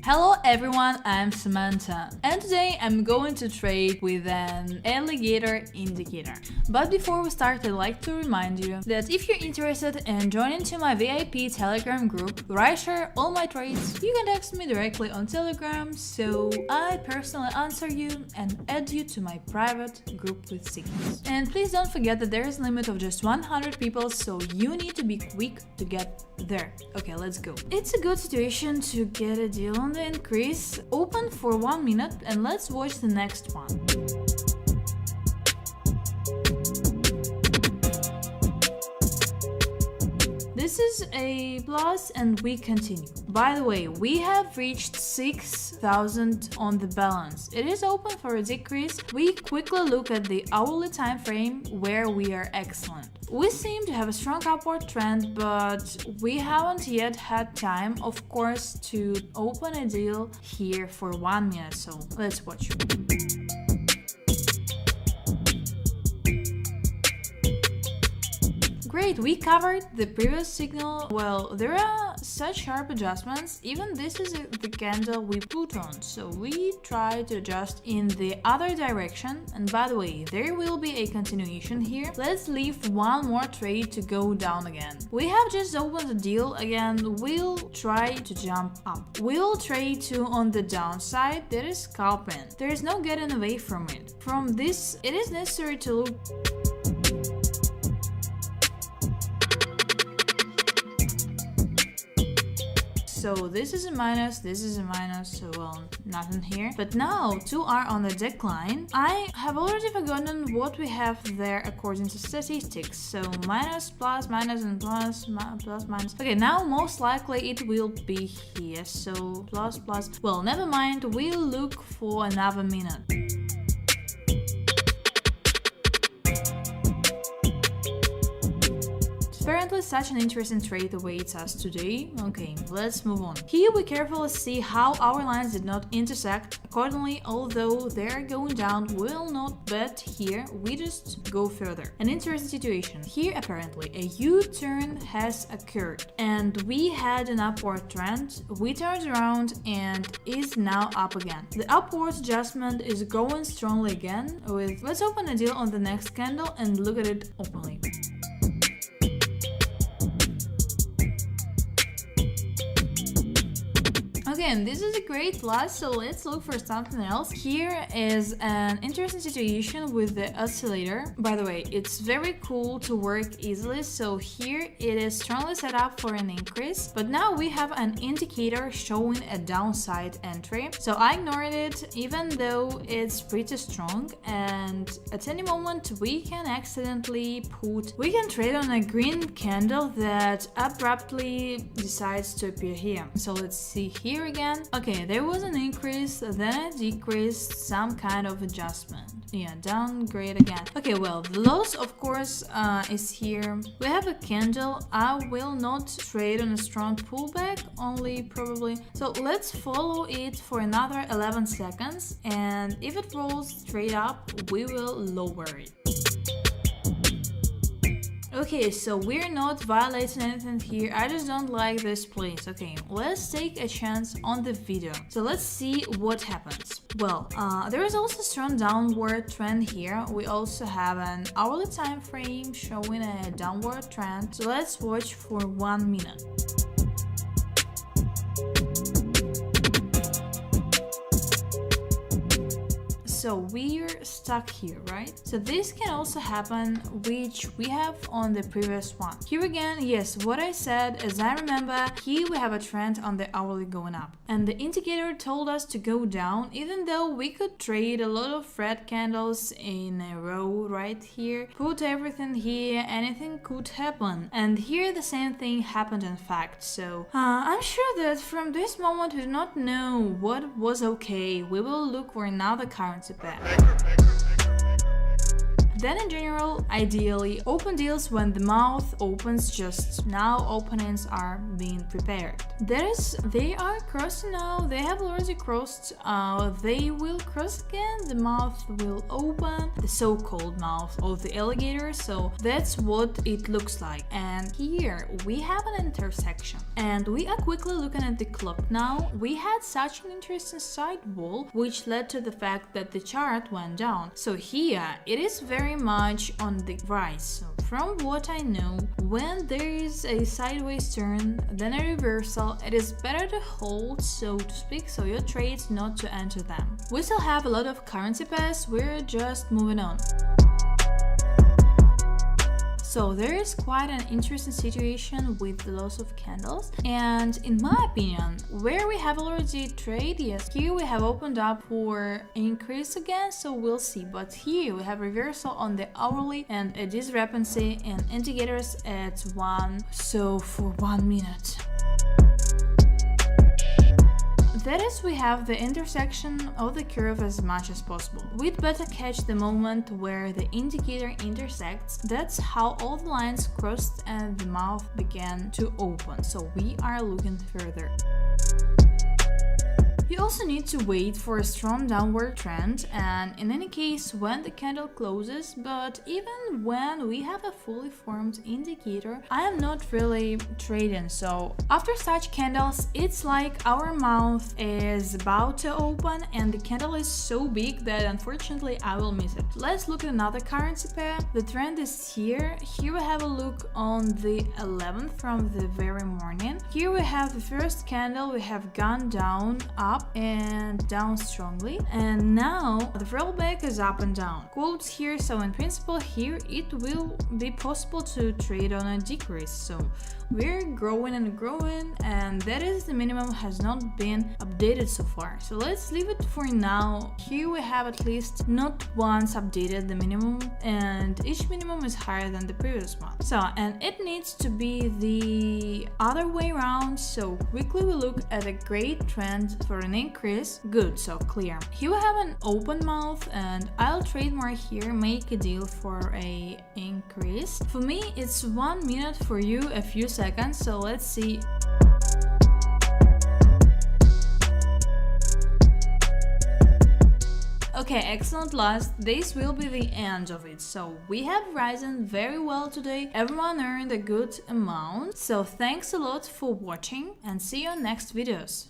Hello everyone, I'm Samantha, and today I'm going to trade with an alligator indicator. But before we start, I'd like to remind you that if you're interested in joining to my VIP Telegram group where I share all my trades, you can text me directly on Telegram, so I personally answer you and add you to my private group with signals. And please don't forget that there is a limit of just 100 people, so you need to be quick to get there. Okay, let's go. It's a good situation to get a deal on the increase. Open for 1 minute and let's watch the next one. This is a plus and we continue. By the way, we have reached 6,000 on the balance. It is open for a decrease. We quickly look at the hourly time frame where we are excellent. We seem to have a strong upward trend, but we haven't yet had time, of course, to open a deal here for 1 minute, so let's watch. Great, we covered the previous signal. Well, there are such sharp adjustments. Even this is the candle we put on, so we try to adjust in the other direction. And by the way, there will be a continuation here. Let's leave one more trade to go down again. We have just opened the deal again. We'll try to jump up. We'll trade 2 on the downside. That is scalping. There is no getting away from it. From this, it is necessary to look. So this is a minus, so well, nothing here. But now 2 are on the decline. I have already forgotten what we have there according to statistics. So minus, plus, minus, and plus, plus, minus. Okay, now most likely it will be here. So plus, plus. Well, never mind. We'll look for another minute. Apparently such an interesting trade awaits us today. Okay, let's move on. Here we carefully see how our lines did not intersect. Accordingly, although they're going down, we'll not bet here, we just go further. An interesting situation. Here apparently a U-turn has occurred and we had an upward trend. We turned around and is now up again. The upward adjustment is going strongly again with, let's open a deal on the next candle and look at it openly. Again, this is a great plus, so let's look for something else. Here is an interesting situation with the oscillator. By the way, it's very cool to work easily, so here it is strongly set up for an increase, but now we have an indicator showing a downside entry. So I ignored it even though it's pretty strong, and at any moment we can trade on a green candle that abruptly decides to appear here. So let's see here again. Okay, there was an increase, then a decrease, some kind of adjustment. Yeah, downgrade again. Okay, well, the loss of course is here. We have a candle. I will not trade on a strong pullback, only probably. So let's follow it for another 11 seconds, and if it rolls straight up, we will lower it. Okay, so we're not violating anything here. I just don't like this place. Okay, let's take a chance on the video. So let's see what happens. Well, there is also a strong downward trend here. We also have an hourly time frame showing a downward trend. So let's watch for 1 minute. So we're stuck here, right? So this can also happen, which we have on the previous one. Here again, yes, what I said, as I remember, here we have a trend on the hourly going up. And the indicator told us to go down, even though we could trade a lot of red candles in a row right here. Put everything here, anything could happen. And here the same thing happened in fact. So I'm sure that from this moment we do not know what was okay. We will look for another currency pair. Then in general, ideally, open deals when the mouth opens just now. Openings are being prepared. That is, they are crossing now. They have already crossed. They will cross again. The mouth will open, the so-called mouth of the alligator. So that's what it looks like. And here we have an intersection. And we are quickly looking at the clock now. We had such an interesting side wall, which led to the fact that the chart went down. So here it is very much on the rise. So from what I know, when there is a sideways turn, then a reversal, it is better to hold, so to speak, so your trades not to enter them. We still have a lot of currency pairs, we're just moving on. So there is quite an interesting situation with the loss of candles, and in my opinion, where we have already trade, yes, here we have opened up for increase again, so we'll see. But here we have reversal on the hourly and a discrepancy in indicators at 1, so for 1 minute. That is, we have the intersection of the curve as much as possible. We'd better catch the moment where the indicator intersects. That's how all the lines crossed and the mouth began to open. So we are looking further. You also need to wait for a strong downward trend, and in any case when the candle closes, but even when we have a fully formed indicator, I am not really trading. So after such candles, it's like our mouth is about to open and the candle is so big that unfortunately I will miss it. Let's look at another currency pair. The trend is here. Here we have a look on the 11th from the very morning. Here we have the first candle, we have gone down, up and down strongly, and now the rollback is up and down. Quotes here, so in principle here it will be possible to trade on a decrease. So we're growing and growing, and that is the minimum has not been updated so far. So let's leave it for now. Here we have at least not once updated the minimum, and each minimum is higher than the previous one. So, and it needs to be the other way around. So quickly we look at a great trend for an increase. Good, so clear. Here we have an open mouth, and I'll trade more here, make a deal for a increase. For me it's 1 minute, for you a few seconds, so let's see. Okay, excellent loss. This will be the end of it. So we have risen very well today. Everyone earned a good amount. So thanks a lot for watching and see you on next videos.